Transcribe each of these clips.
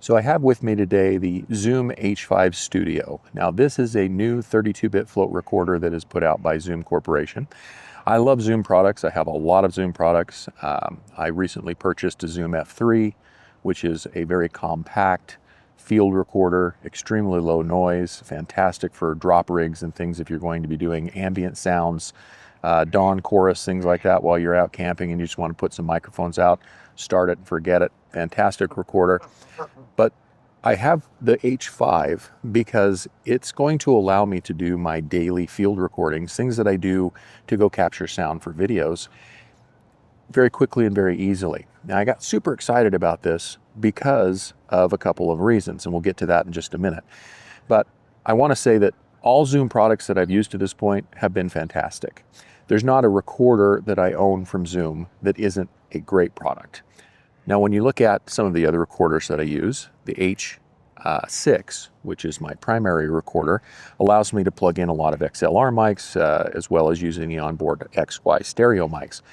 So I have with me today the Zoom H5 Studio. Now this is a new 32-bit float recorder that is put out by Zoom Corporation. I love Zoom products. I have a lot of Zoom products. I recently purchased a Zoom F3, which is a very compact field recorder, extremely low noise, fantastic for drop rigs and things if you're going to be doing ambient sounds, dawn chorus, things like that while you're out camping and you just want to put some microphones out, start it and forget it. Fantastic recorder. But I have the H5 because it's going to allow me to do my daily field recordings, things that I do to go capture sound for videos very quickly and very easily. Now I got super excited about this because of a couple of reasons, and we'll get to that in just a minute. But I want to say that all Zoom products that I've used to this point have been fantastic. There's not a recorder that I own from Zoom that isn't a great product. Now, when you look at some of the other recorders that I use, the H6, which is my primary recorder, allows me to plug in a lot of XLR mics, as well as using the onboard XY stereo mics.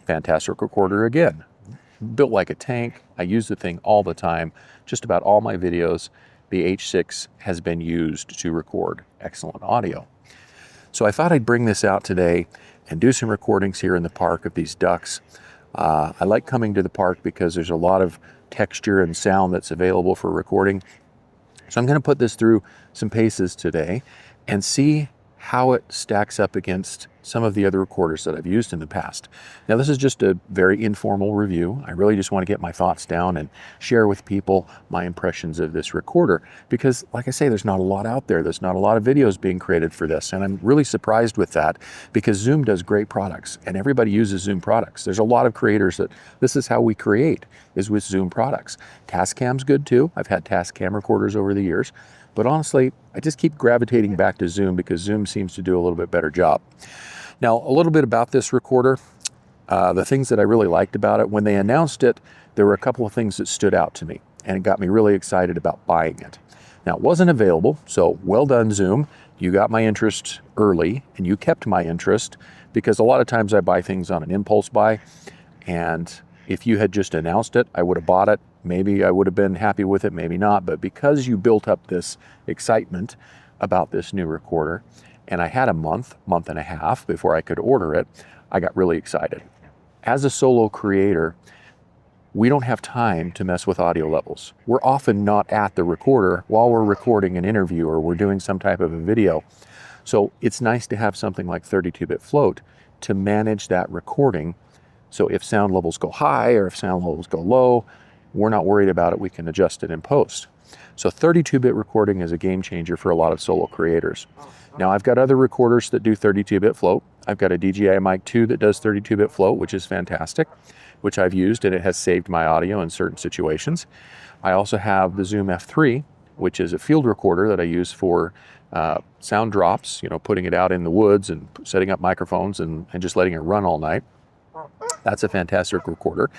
Fantastic recorder again. Built like a tank. I use the thing all the time. Just about all my videos, the H6 has been used to record excellent audio. So I thought I'd bring this out today and do some recordings here in the park of these ducks. I like coming to the park because there's a lot of texture and sound that's available for recording. So I'm going to put this through some paces today and see how it stacks up against some of the other recorders that I've used in the past. Now this is just a very informal review. I really just want to get my thoughts down and share with people my impressions of this recorder because, like I say, there's not a lot out there. There's not a lot of videos being created for this, and I'm really surprised with that because Zoom does great products and everybody uses Zoom products. There's a lot of creators that this is how we create, is with Zoom products. Tascam's good too. I've had Tascam recorders over the years. But honestly, I just keep gravitating back to Zoom because Zoom seems to do a little bit better job. Now, a little bit about this recorder. The things that I really liked about it, when they announced it, there were a couple of things that stood out to me, and it got me really excited about buying it. Now, it wasn't available, so well done, Zoom. You got my interest early, and you kept my interest, because a lot of times I buy things on an impulse buy, and if you had just announced it, I would have bought it. Maybe I would have been happy with it, maybe not. But because you built up this excitement about this new recorder, and I had a month and a half before I could order it, I got really excited. As a solo creator, we don't have time to mess with audio levels. We're often not at the recorder while we're recording an interview or we're doing some type of a video. So it's nice to have something like 32-bit float to manage that recording. So if sound levels go high or if sound levels go low, we're not worried about it. We can adjust it in post. So 32-bit recording is a game changer for a lot of solo creators. Now I've got other recorders that do 32-bit float. I've got a DJI Mic 2 that does 32-bit float, which is fantastic, which I've used, and it has saved my audio in certain situations. I also have the Zoom F3, which is a field recorder that I use for sound drops, putting it out in the woods and setting up microphones and just letting it run all night. That's a fantastic recorder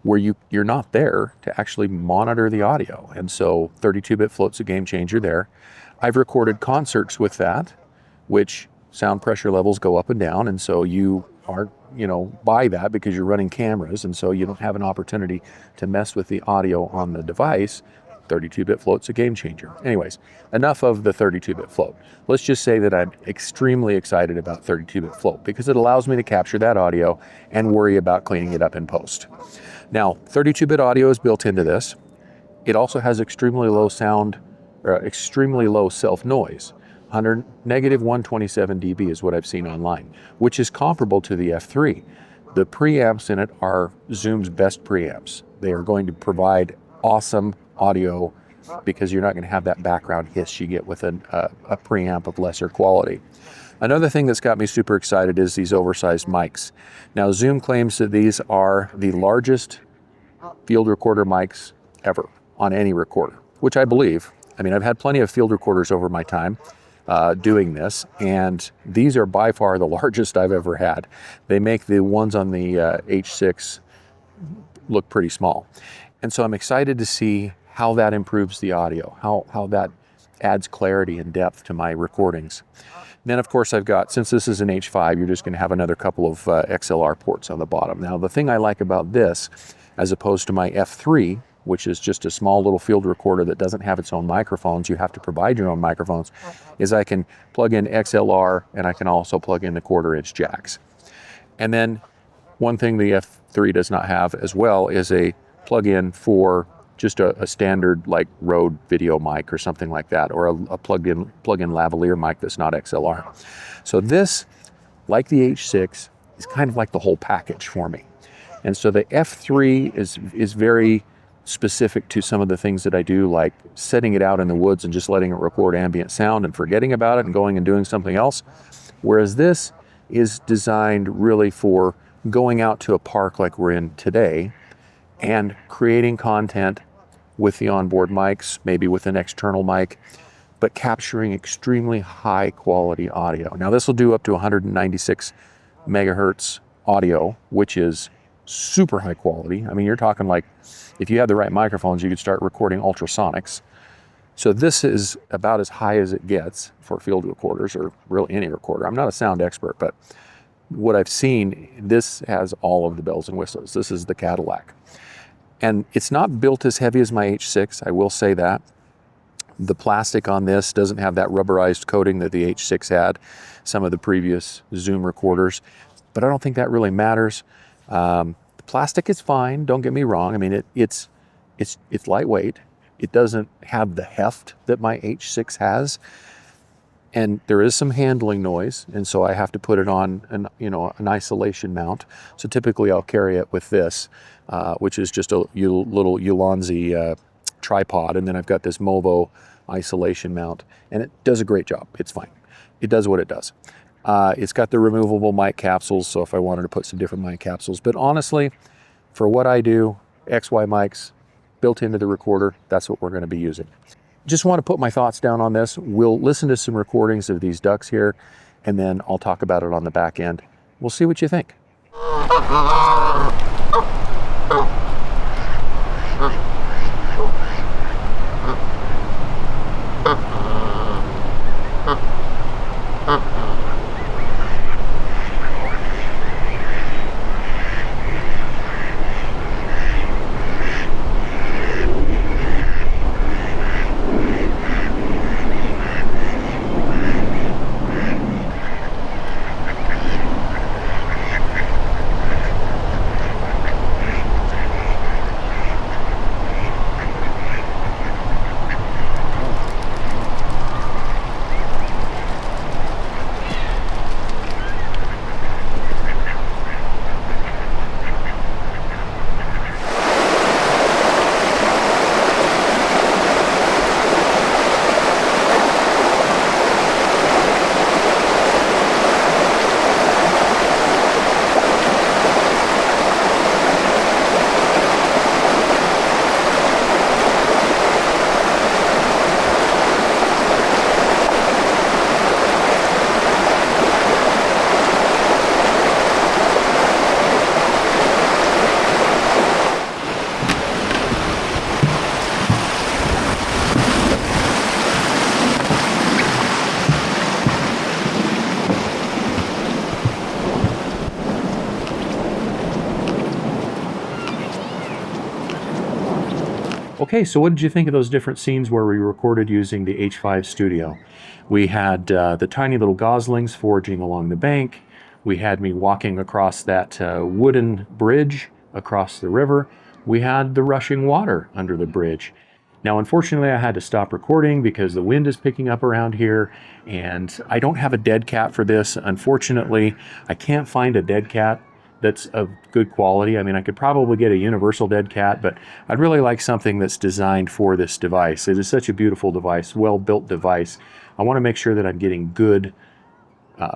where you're not there to actually monitor the audio. And so 32-bit float's a game changer there. I've recorded concerts with that, which sound pressure levels go up and down. And so you are, buy that because you're running cameras. And so you don't have an opportunity to mess with the audio on the device. 32-bit float's a game changer. Anyways, enough of the 32-bit float. Let's just say that I'm extremely excited about 32-bit float because it allows me to capture that audio and worry about cleaning it up in post. Now, 32-bit audio is built into this. It also has extremely low extremely low self-noise. Negative 127 dB is what I've seen online, which is comparable to the F3. The preamps in it are Zoom's best preamps. They are going to provide awesome audio because you're not going to have that background hiss you get with a preamp of lesser quality. Another thing that's got me super excited is these oversized mics. Now Zoom claims that these are the largest field recorder mics ever on any recorder, which I believe. I mean, I've had plenty of field recorders over my time doing this, and these are by far the largest I've ever had. They make the ones on the H6 look pretty small. And so I'm excited to see how that improves the audio, how that adds clarity and depth to my recordings. And then of course I've got, since this is an H5, you're just going to have another couple of XLR ports on the bottom. Now the thing I like about this, as opposed to my F3, which is just a small little field recorder that doesn't have its own microphones. You have to provide your own microphones, is I can plug in XLR and I can also plug in the 1/4-inch jacks. And then one thing the F3 does not have as well is a plug-in for just a standard like Rode video mic or something like that, or a plug-in lavalier mic that's not XLR. So this, like the H6, is kind of like the whole package for me. And so the F3 is very specific to some of the things that I do, like setting it out in the woods and just letting it record ambient sound and forgetting about it and going and doing something else. Whereas this is designed really for going out to a park like we're in today and creating content with the onboard mics, maybe with an external mic, but capturing extremely high quality audio. Now this will do up to 196 megahertz audio, which is super high quality. I mean, you're talking like, if you have the right microphones, you could start recording ultrasonics. So this is about as high as it gets for field recorders, or really any recorder. I'm not a sound expert, but what I've seen, this has all of the bells and whistles. This is the Cadillac. And it's not built as heavy as my H6, I will say that. The plastic on this doesn't have that rubberized coating that the H6 had, some of the previous Zoom recorders, but I don't think that really matters. The plastic is fine, don't get me wrong. I mean, it's lightweight. It doesn't have the heft that my H6 has. And there is some handling noise, and so I have to put it on an isolation mount. So typically I'll carry it with this, which is just a little Ulanzi tripod, and then I've got this Movo isolation mount, and it does a great job. It's fine. It does what it does. It's got the removable mic capsules, so if I wanted to put some different mic capsules. But honestly, for what I do, XY mics built into the recorder, that's what we're going to be using. Just want to put my thoughts down on this. We'll listen to some recordings of these ducks here, and then I'll talk about it on the back end. We'll see what you think. Okay, so what did you think of those different scenes where we recorded using the H5 Studio? We had the tiny little goslings foraging along the bank. We had me walking across that wooden bridge across the river. We had the rushing water under the bridge. Now, unfortunately, I had to stop recording because the wind is picking up around here, and I don't have a dead cat for this. Unfortunately, I can't find a dead cat that's of good quality. I mean, I could probably get a universal dead cat, but I'd really like something that's designed for this device. It is such a beautiful device, well-built device. I want to make sure that I'm getting good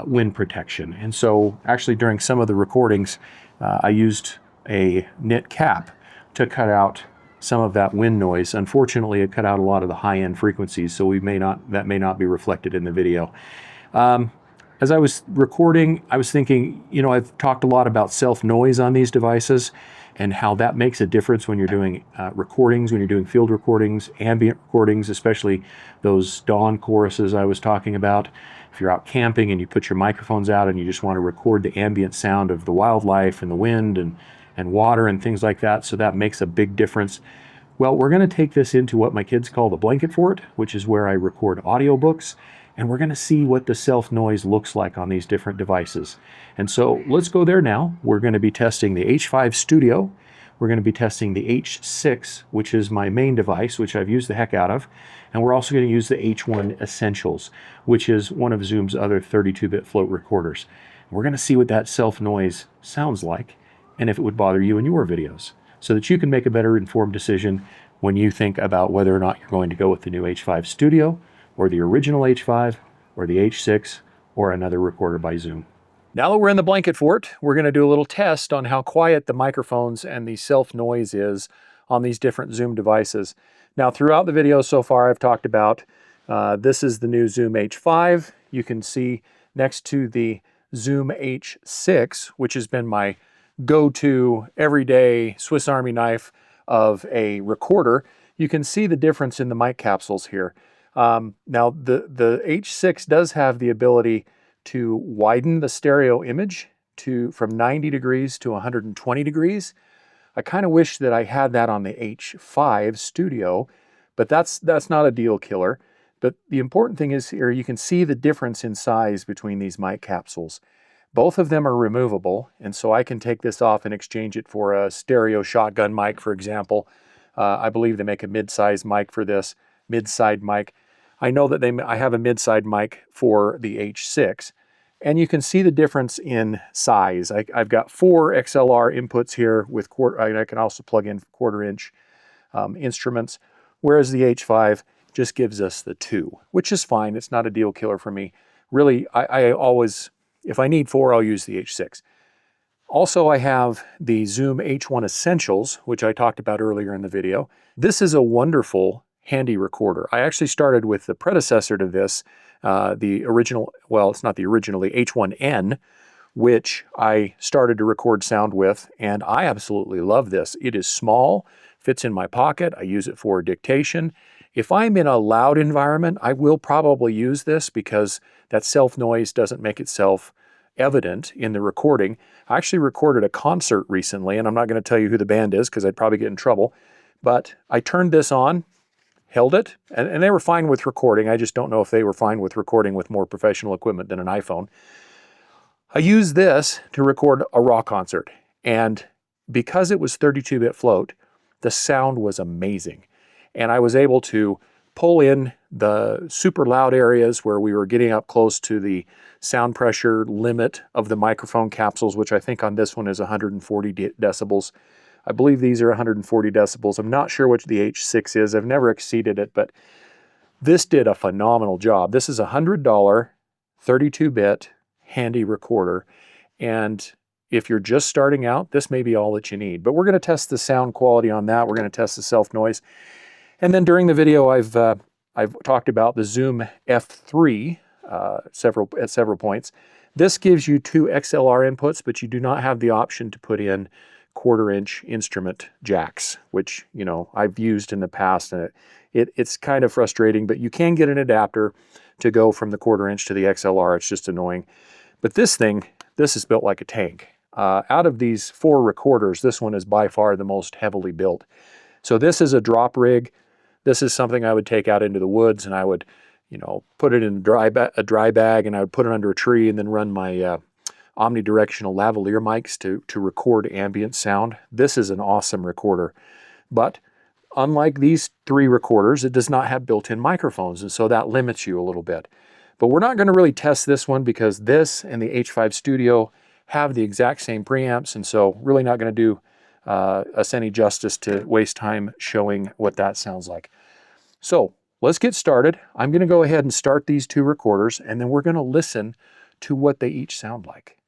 wind protection. And so actually during some of the recordings, I used a knit cap to cut out some of that wind noise. Unfortunately, it cut out a lot of the high-end frequencies, so that may not be reflected in the video. As I was recording, I was thinking, I've talked a lot about self-noise on these devices and how that makes a difference when you're doing recordings, when you're doing field recordings, ambient recordings, especially those dawn choruses I was talking about. If you're out camping and you put your microphones out and you just want to record the ambient sound of the wildlife and the wind and water and things like that, so that makes a big difference. Well, we're going to take this into what my kids call the blanket fort, which is where I record audiobooks, and we're going to see what the self noise looks like on these different devices. And so let's go there now. We're going to be testing the H5 Studio. We're going to be testing the H6, which is my main device, which I've used the heck out of. And we're also going to use the H1 Essentials, which is one of Zoom's other 32-bit float recorders. We're going to see what that self noise sounds like and if it would bother you in your videos, so that you can make a better informed decision when you think about whether or not you're going to go with the new H5 Studio or the original H5 or the H6 or another recorder by Zoom. Now that we're in the blanket fort, we're going to do a little test on how quiet the microphones and the self noise is on these different Zoom devices. Now, throughout the video so far, I've talked about this is the new Zoom H5. You can see next to the Zoom H6, which has been my go-to everyday Swiss Army knife of a recorder, you can see the difference in the mic capsules here. Now, the H6 does have the ability to widen the stereo image from 90 degrees to 120 degrees. I kind of wish that I had that on the H5 Studio, but that's not a deal killer. But the important thing is here, you can see the difference in size between these mic capsules. Both of them are removable, and so I can take this off and exchange it for a stereo shotgun mic, for example. I believe they make a mid-size mic for this, mid-side mic. I know that I have a mid-side mic for the H6, and you can see the difference in size. I've got 4 XLR inputs here with I can also plug in quarter-inch instruments, whereas the H5 just gives us the 2, which is fine. It's not a deal killer for me. Really, I always, if I need 4, I'll use the H6. Also, I have the Zoom H1 Essentials, which I talked about earlier in the video. This is a wonderful, handy recorder. I actually started with the predecessor to this, the original, well, it's not the original, the H1N, which I started to record sound with, and I absolutely love this. It is small, fits in my pocket. I use it for dictation. If I'm in a loud environment, I will probably use this because that self noise doesn't make itself evident in the recording. I actually recorded a concert recently, and I'm not going to tell you who the band is because I'd probably get in trouble, but I turned this on, held it, and they were fine with recording. I just don't know if they were fine with recording with more professional equipment than an iPhone. I used this to record a rock concert, and because it was 32-bit float, the sound was amazing. And I was able to pull in the super loud areas where we were getting up close to the sound pressure limit of the microphone capsules, which I think on this one is 140 decibels. I believe these are 140 decibels. I'm not sure which the H6 is. I've never exceeded it, but this did a phenomenal job. This is a $100 32-bit handy recorder, and if you're just starting out, this may be all that you need. But we're going to test the sound quality on that. We're going to test the self noise. And then during the video, I've talked about the Zoom F3 at several points. This gives you 2 XLR inputs, but you do not have the option to put in quarter-inch instrument jacks, which, you know, I've used in the past, and it's kind of frustrating, but you can get an adapter to go from the quarter-inch to the XLR. It's just annoying. But this is built like a tank. Out of these 4 recorders, this one is by far the most heavily built. So this is a drop rig. This is something I would take out into the woods, and I would, you know, put it in a dry bag, and I would put it under a tree and then run my omnidirectional lavalier mics to record ambient sound. This is an awesome recorder. But unlike these 3 recorders, it does not have built-in microphones, and so that limits you a little bit. But we're not going to really test this one because this and the H5 Studio have the exact same preamps, and so really not going to do us any justice to waste time showing what that sounds like. So let's get started. I'm going to go ahead and start these 2 recorders, and then we're going to listen to what they each sound like.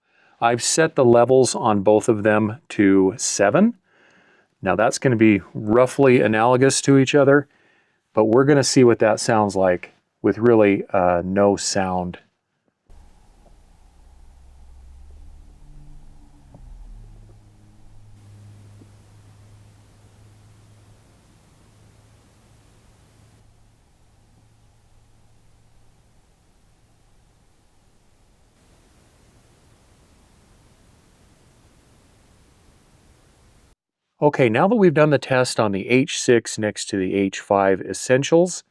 I've set the levels on both of them to 7. Now that's going to be roughly analogous to each other, but we're going to see what that sounds like with really no sound. Okay, now that we've done the test on the H6 next to the H5 Essentials,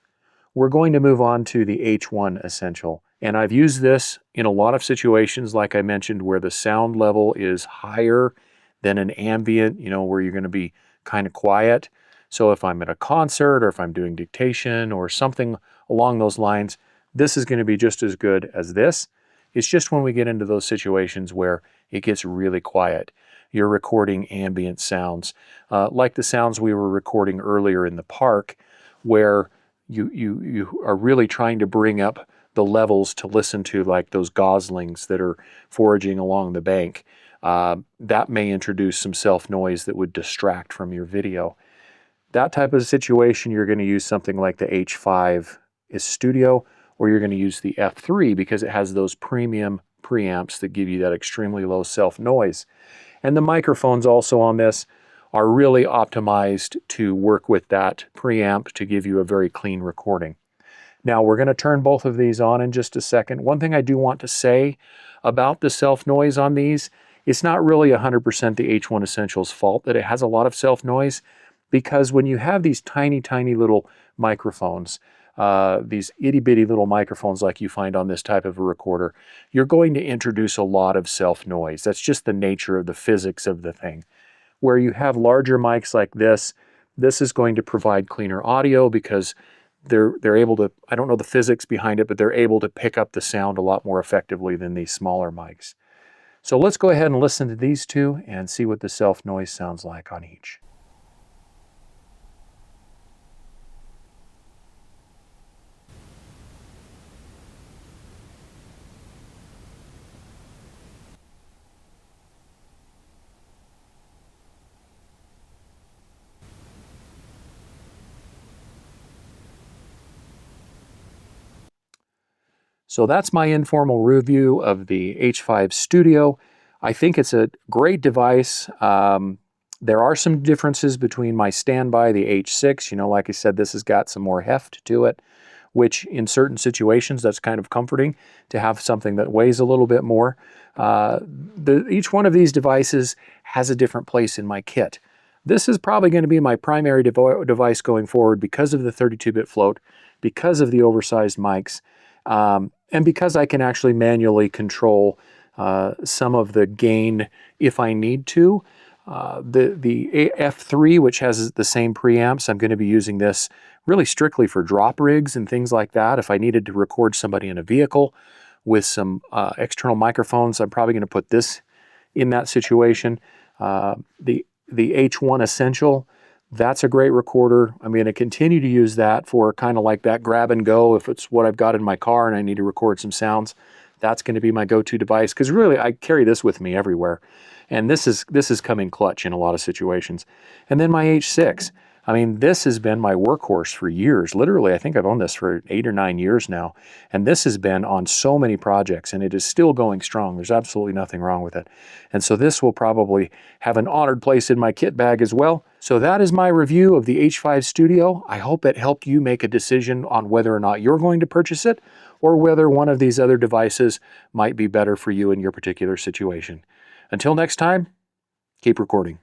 we're going to move on to the H1 Essential. And I've used this in a lot of situations, like I mentioned, where the sound level is higher than an ambient, where you're going to be kind of quiet. So if I'm at a concert or if I'm doing dictation or something along those lines, this is going to be just as good as this. It's just when we get into those situations where it gets really quiet. You're recording ambient sounds, like the sounds we were recording earlier in the park, where you are really trying to bring up the levels to listen to, like those goslings that are foraging along the bank. That may introduce some self-noise that would distract from your video. That type of situation, you're going to use something like the H5 is Studio, or you're going to use the F3 because it has those premium preamps that give you that extremely low self-noise. And the microphones also on this are really optimized to work with that preamp to give you a very clean recording. Now we're going to turn both of these on in just a second. One thing I do want to say about the self-noise on these, it's not really 100% the H1 Essentials fault that it has a lot of self-noise, because when you have these tiny, tiny little microphones, these itty-bitty little microphones like you find on this type of a recorder, you're going to introduce a lot of self-noise. That's just the nature of the physics of the thing. Where you have larger mics like this is going to provide cleaner audio because they're able to, I don't know the physics behind it, but they're able to pick up the sound a lot more effectively than these smaller mics. So let's go ahead and listen to these two and see what the self-noise sounds like on each. So that's my informal review of the H5 Studio. I think it's a great device. There are some differences between my standby, the H6. Like I said, this has got some more heft to it, which in certain situations, that's kind of comforting to have something that weighs a little bit more. Each one of these devices has a different place in my kit. This is probably going to be my primary device going forward because of the 32-bit float, because of the oversized mics, and because I can actually manually control some of the gain if I need to. The F3, which has the same preamps, I'm going to be using this really strictly for drop rigs and things like that. If I needed to record somebody in a vehicle with some external microphones, I'm probably going to put this in that situation. The H1 Essential, that's a great recorder. I'm going to continue to use that for kind of like that grab and go. If it's what I've got in my car and I need to record some sounds, that's going to be my go-to device, because really I carry this with me everywhere. And this is coming clutch in a lot of situations. And then my H6. I mean, this has been my workhorse for years. Literally, I think I've owned this for 8 or 9 years now. And this has been on so many projects, and it is still going strong. There's absolutely nothing wrong with it. And so this will probably have an honored place in my kit bag as well. So that is my review of the H5 Studio. I hope it helped you make a decision on whether or not you're going to purchase it, or whether one of these other devices might be better for you in your particular situation. Until next time, keep recording.